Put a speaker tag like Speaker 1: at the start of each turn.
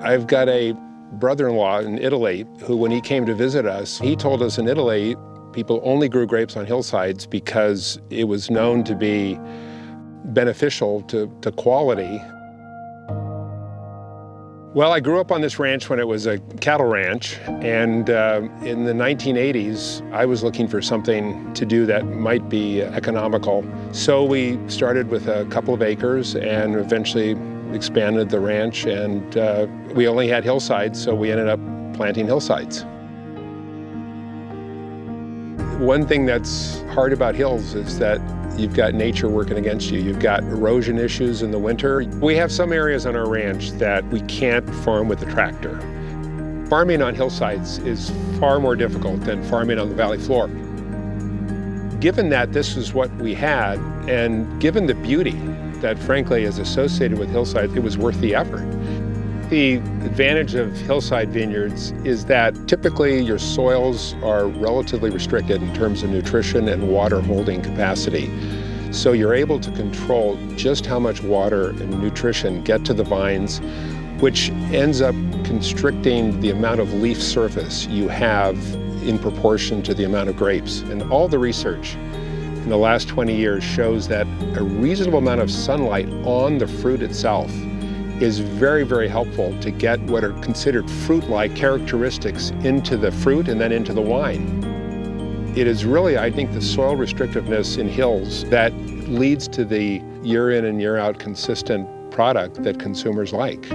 Speaker 1: I've got a brother-in-law in Italy who, when he came to visit us, he told us in Italy people only grew grapes on hillsides because it was known to be beneficial to quality. Well, I grew up on this ranch when it was a cattle ranch, and in the 1980s, I was looking for something to do that might be economical. So we started with a couple of acres and eventually expanded the ranch, and we only had hillsides, so we ended up planting hillsides. One thing that's hard about hills is that you've got nature working against you. You've got erosion issues in the winter. We have some areas on our ranch that we can't farm with a tractor. Farming on hillsides is far more difficult than farming on the valley floor. Given that this is what we had, and given the beauty that frankly is associated with hillsides, it was worth the effort. The advantage of hillside vineyards is that typically your soils are relatively restricted in terms of nutrition and water holding capacity. So you're able to control just how much water and nutrition get to the vines, which ends up constricting the amount of leaf surface you have in proportion to the amount of grapes. And all the research in the last 20 years shows that a reasonable amount of sunlight on the fruit itself is very, very helpful to get what are considered fruit-like characteristics into the fruit and then into the wine. It is really, I think, the soil restrictiveness in hills that leads to the year in and year out consistent product that consumers like.